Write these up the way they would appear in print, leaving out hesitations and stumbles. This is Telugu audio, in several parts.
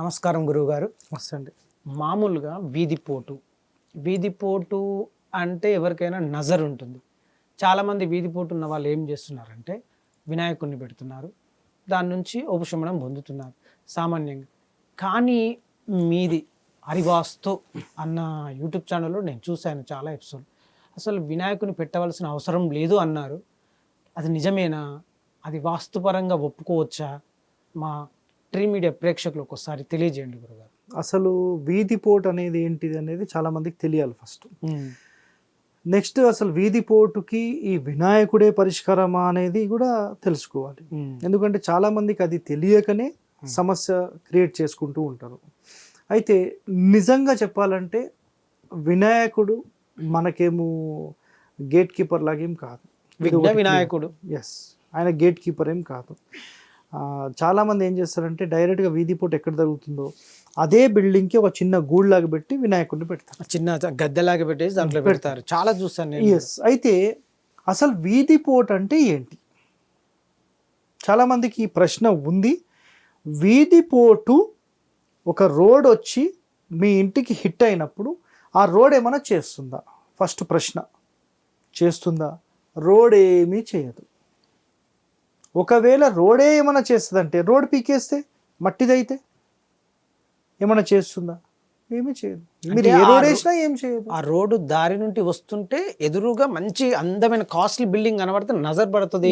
నమస్కారం గురువుగారు. వస్తుంది. మామూలుగా వీధిపోటు అంటే ఎవరికైనా నజర్ ఉంటుంది. చాలామంది వీధిపోటు ఉన్న వాళ్ళు ఏం చేస్తున్నారంటే వినాయకుడిని పెడుతున్నారు, దాని నుంచి ఉపశమనం పొందుతున్నారు సామాన్యంగా. కానీ మీది హరివాస్తు అన్న యూట్యూబ్ ఛానల్లో నేను చూశాను చాలా ఎపిసోడ్. అసలు వినాయకుని పెట్టవలసిన అవసరం లేదు అన్నారు. అది నిజమేనా? అది వాస్తుపరంగా ఒప్పుకోవచ్చా? మా ట్రీ మీడియా ప్రేక్షకులకు ఒకసారి తెలియజేయండి గురుగారు. అసలు వీధి పోటు అనేది ఏంటిది అనేది చాలా మందికి తెలియాలి ఫస్ట్. నెక్స్ట్ అసలు వీధి పోటుకి ఈ వినాయకుడే పరిష్కారమా అనేది కూడా తెలుసుకోవాలి. ఎందుకంటే చాలా మందికి అది తెలియకనే సమస్య క్రియేట్ చేసుకుంటూ ఉంటారు. అయితే నిజంగా చెప్పాలంటే వినాయకుడు మనకేమో గేట్ కీపర్ లాగేం కాదు. వినాయకుడు ఎస్, ఆయన గేట్ కీపర్ ఏం కాదు. చాలామంది ఏం చేస్తారంటే డైరెక్ట్గా వీధి పోటు ఎక్కడ జరుగుతుందో అదే బిల్డింగ్కి ఒక చిన్న గూడులాగా పెట్టి వినాయకుడిని పెడతారు, చిన్న గద్దెలాగా పెట్టేసి దాంట్లో పెడతారు. చాలా చూస్తాను. ఎస్, అయితే అసలు వీధి పోటు అంటే ఏంటి? చాలామందికి ఈ ప్రశ్న ఉంది. వీధి పోటు ఒక రోడ్ వచ్చి మీ ఇంటికి హిట్ అయినప్పుడు ఆ రోడ్ ఏమైనా చేస్తుందా? ఫస్ట్ ప్రశ్న, చేస్తుందా? రోడ్ ఏమీ చేయదు. ఒకవేళ రోడే ఏమైనా చేస్తుందంటే రోడ్ పీకేస్తే మట్టిదైతే ఏమైనా చేస్తుందా? ఏమీ చేయదు. మీరు ఏ రోడ్ వేసినా ఏం చేయదు. ఆ రోడ్డు దారి నుండి వస్తుంటే ఎదురుగా మంచి అందమైన కాస్ట్లీ బిల్డింగ్ కనబడితే నజర్ పడుతుంది.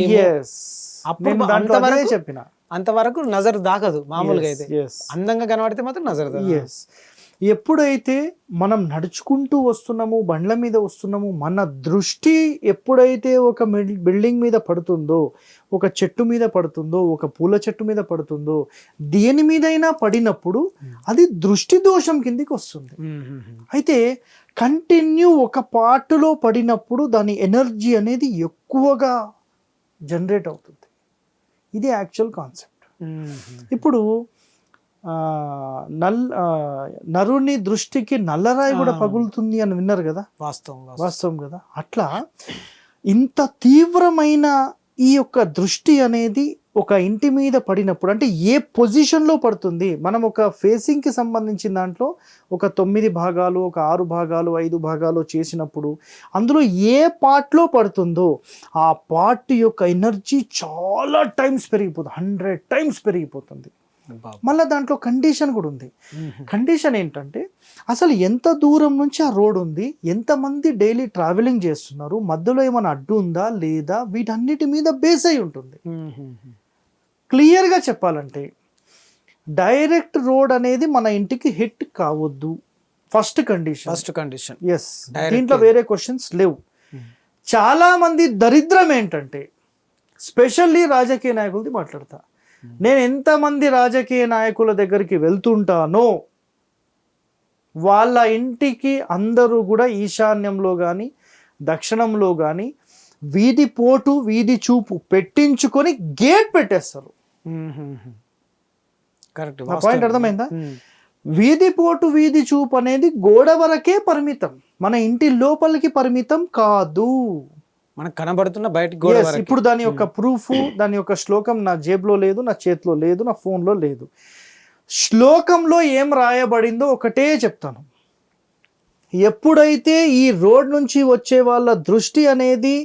చెప్పిన అంతవరకు నజర్ దాకదు. మామూలుగా అయితే అందంగా కనబడితే మాత్రం నజర్ దాకదు. ఎప్పుడైతే మనం నడుచుకుంటూ వస్తున్నాము, బండ్ల మీద వస్తున్నాము, మన దృష్టి ఎప్పుడైతే ఒక బిల్డింగ్ మీద పడుతుందో, ఒక చెట్టు మీద పడుతుందో, ఒక పూల చెట్టు మీద పడుతుందో, దేని మీదైనా పడినప్పుడు అది దృష్టి దోషం కిందికి వస్తుంది. అయితే కంటిన్యూ ఒక పార్టులో పడినప్పుడు దాని ఎనర్జీ అనేది ఎక్కువగా జనరేట్ అవుతుంది. ఇది యాక్చువల్ కాన్సెప్ట్. ఇప్పుడు నరుని దృష్టికి నల్లరాయి కూడా పగులుతుంది అని విన్నారు కదా. వాస్తవం కదా. అట్లా ఇంత తీవ్రమైన ఈ యొక్క దృష్టి అనేది ఒక ఇంటి మీద పడినప్పుడు అంటే ఏ పొజిషన్లో పడుతుంది, మనం ఒక ఫేసింగ్కి సంబంధించిన దాంట్లో ఒక 9 భాగాలు, ఒక 6 భాగాలు, 5 భాగాలు చేసినప్పుడు అందులో ఏ పార్ట్లో పడుతుందో ఆ పార్ట్ యొక్క ఎనర్జీ చాలా టైమ్స్ పెరిగిపోతుంది, 100 టైమ్స్ పెరిగిపోతుంది. మళ్ళీ దాంట్లో కండిషన్ కూడా ఉంది. కండిషన్ ఏంటంటే అసలు ఎంత దూరం నుంచి ఆ రోడ్ ఉంది, ఎంతమంది డైలీ ట్రావెలింగ్ చేస్తున్నారు, మధ్యలో ఏమైనా అడ్డు ఉందా లేదా, వీటన్నిటి మీద బేస్ అయి ఉంటుంది. క్లియర్గా చెప్పాలంటే డైరెక్ట్ రోడ్ అనేది మన ఇంటికి హిట్ కావద్దు. First condition. ఎస్, దీంట్లో వేరే క్వశ్చన్స్ లేవు. చాలా మంది దరిద్రం ఏంటంటే, స్పెషల్లీ రాజకీయ నాయకులది మాట్లాడతా, నేను ఎంతమంది రాజకీయ నాయకుల దగ్గరికి వెళ్తుంటానో వాళ్ళ ఇంటికి అందరూ కూడా ఈశాన్యంలో కానీ దక్షిణంలో కానీ వీధి పోటు వీధి చూపు పెట్టించుకొని గేట్ పెట్టేస్తారు. కరెక్ట్. పాయింట్ అర్థమైందా? వీధి పోటు వీధి చూపు అనేది గోడ వరకే పరిమితం, మన ఇంటి లోపలికి పరిమితం కాదు. మనకు కనబడుతున్న బయట గోడ వరకు. ఇప్పుడు దాని యొక్క ప్రూఫ్, దాని యొక్క శ్లోకం నా జేబులో లేదు, నా చేతిలో లేదు, నా ఫోన్లో లేదు. శ్లోకంలో ఏం రాయబడిందో ఒకటే చెప్తాను. ఎప్పుడైతే ఈ రోడ్ నుంచి వచ్చే వాళ్ళ దృష్టి అనేది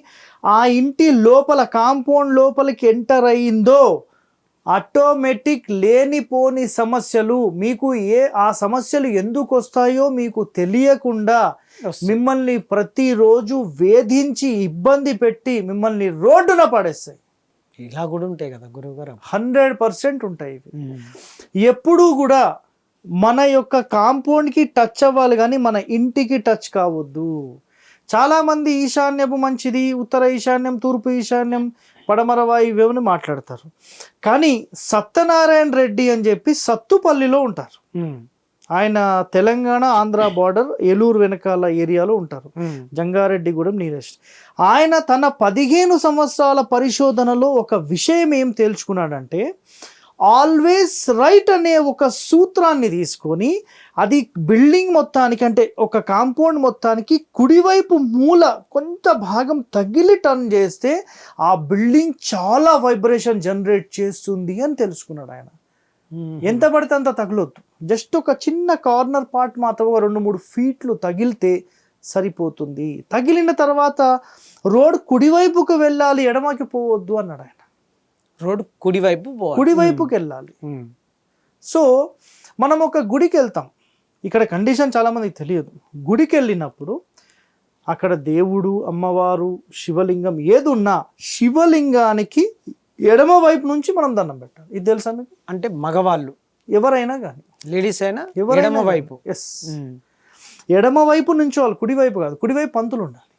ఆ ఇంటి లోపల కాంపౌండ్ లోపలికి ఎంటర్ అయ్యిందో ఆటోమేటిక్ లేనిపోని సమస్యలు మీకు ఆ సమస్యలు ఎందుకు వస్తాయో మీకు తెలియకుండా మిమ్మల్ని ప్రతిరోజు వేధించి ఇబ్బంది పెట్టి మిమ్మల్ని రోడ్డున పడేస్తాయి. ఇలా కూడా ఉంటాయి కదా గురువుగారు. 100% ఉంటాయి. ఎప్పుడూ కూడా మన యొక్క కాంపౌండ్కి టచ్ అవ్వాలి కానీ మన ఇంటికి టచ్ కావద్దు. చాలామంది ఈశాన్యపు మంచిది, ఉత్తర ఈశాన్యం, తూర్పు ఈశాన్యం, పడమర వాయువ్యం మాట్లాడతారు. కానీ సత్యనారాయణ రెడ్డి అని చెప్పి సత్తుపల్లిలో ఉంటారు. ఆయన తెలంగాణ ఆంధ్ర బార్డర్ ఏలూరు వెనకాల ఏరియాలో ఉంటారు. జంగారెడ్డిగూడెం నీరెస్ట్. ఆయన తన 15 సంవత్సరాల పరిశోధనలో ఒక విషయం ఏం తేల్చుకున్నాడంటే, ఆల్వేస్ రైట్ అనే ఒక సూత్రాన్ని తీసుకొని అది బిల్డింగ్ మొత్తానికి అంటే ఒక కాంపౌండ్ మొత్తానికి కుడివైపు మూల కొంత భాగం తగిలి టర్న్ చేస్తే ఆ బిల్డింగ్ చాలా వైబ్రేషన్ జనరేట్ చేస్తుంది అని తెలుసుకున్నాడు ఆయన. ఎంత పడితే అంత తగలొద్దు, జస్ట్ ఒక చిన్న కార్నర్ పార్ట్ మాత్రం 2-3 ఫీట్లు తగిలితే సరిపోతుంది. తగిలిన తర్వాత రోడ్ కుడివైపుకు వెళ్ళాలి, ఎడమకి పోవద్దు అన్నాడు ఆయన. రోడ్ కుడివైపు పోవాలి. కుడివైపుకి వెళ్ళాలి. సో మనం ఒక గుడికి వెళ్తాం, ఇక్కడ కండిషన్ చాలా మందికి తెలియదు. గుడికి వెళ్ళినప్పుడు అక్కడ దేవుడు, అమ్మవారు, శివలింగం ఏది ఉన్నా శివలింగానికి ఎడమ వైపు నుంచి మనం దండం పెట్టాలి. ఇది తెలుసా మీకు? అంటే మగవాళ్ళు ఎవరైనా కానీ, లేడీస్ అయినా ఎవరైనా ఎడమ వైపు. ఎస్, ఎడమ వైపు నుంచి వాళ్ళు, కుడివైపు కాదు. కుడివైపు పంతులు ఉండాలి,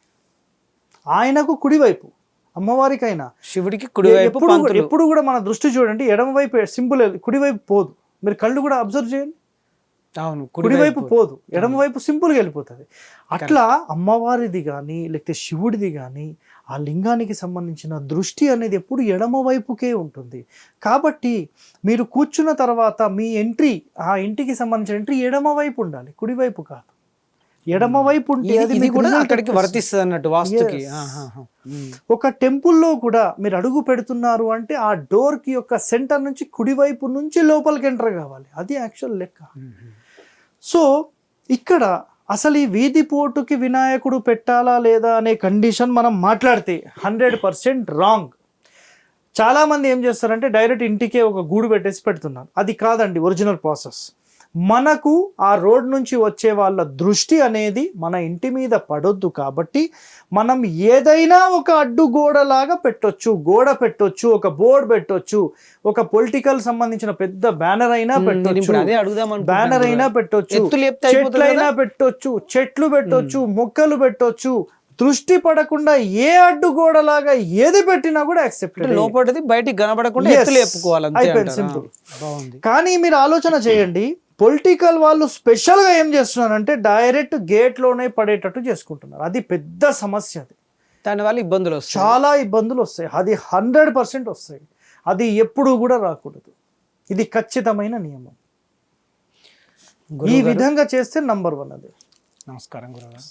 ఆయనకు కుడివైపు, అమ్మవారికైనా శివుడికి కుడివైపు పంతులు. ఎప్పుడు కూడా మన దృష్టి చూడండి, ఎడమ వైపు సింపుల్, కుడివైపు పోదు. మీరు కళ్ళు కూడా అబ్జర్వ్ చేయండి, అవును, కుడివైపు పోదు, ఎడమ వైపు సింపుల్గా వెళ్ళిపోతుంది. అట్లా అమ్మవారిది కానీ లేకపోతే శివుడిది కానీ ఆ లింగానికి సంబంధించిన దృష్టి అనేది ఎప్పుడు ఎడమ వైపుకే ఉంటుంది. కాబట్టి మీరు కూర్చున్న తర్వాత మీ ఎంట్రీ, ఆ ఇంటికి సంబంధించిన ఎంట్రీ ఎడమ వైపు ఉండాలి, కుడివైపు కాదు. ఎడమ వైపు ఉంటే అది ఇది కూడా అక్కడికి వర్తిస్తుంది అన్నట్టు వాస్తుకి. ఒక టెంపుల్లో కూడా మీరు అడుగు పెడుతున్నారు అంటే ఆ డోర్ కి యొక్క సెంటర్ నుంచి కుడివైపు నుంచి లోపలికి ఎంటర్ కావాలి, అది యాక్చువల్ లెక్క. సో ఇక్కడ అసలు ఈ వీధి పోటుకి వినాయకుడు పెట్టాలా లేదా అనే కండిషన్ మనం మాట్లాడితే 100% రాంగ్. చాలామంది ఏం చేస్తారంటే డైరెక్ట్ ఇంటికే ఒక గూడు పెట్టేసి పెడుతున్నారు. అది కాదండి ఒరిజినల్ ప్రాసెస్. మనకు ఆ రోడ్ నుంచి వచ్చే వాళ్ళ దృష్టి అనేది మన ఇంటి మీద పడొద్దు. కాబట్టి మనం ఏదైనా ఒక అడ్డుగోడలాగా పెట్టొచ్చు, గోడ పెట్టొచ్చు, ఒక బోర్డు పెట్టొచ్చు, ఒక పొలిటికల్ సంబంధించిన పెద్ద బ్యానర్ అయినా పెట్టొచ్చు, బ్యానర్ అయినా పెట్టొచ్చు, చెట్లైనా పెట్టొచ్చు, చెట్లు పెట్టొచ్చు, మొక్కలు పెట్టొచ్చు. దృష్టి పడకుండా ఏ అడ్డుగోడలాగా ఏది పెట్టినా కూడా యాక్సెప్టెడ్. లోపలిది బయటికి కనబడకుండా ఎత్తులు చెప్పుకోవాలి, అయిపోయింది, సింపుల్. కానీ మీరు ఆలోచన చేయండి, పొలిటికల్ వాళ్ళు స్పెషల్గా ఏం చేస్తున్నారంటే డైరెక్ట్ గేట్లోనే పడేటట్టు చేసుకుంటున్నారు. అది పెద్ద సమస్య. అది దానివల్ల ఇబ్బందులు వస్తాయి, చాలా ఇబ్బందులు వస్తాయి. అది 100% వస్తాయి. అది ఎప్పుడు కూడా రాకూడదు. ఇది ఖచ్చితమైన నియమం. ఈ విధంగా చేస్తే నంబర్ 1 అది. నమస్కారం గురుగారు.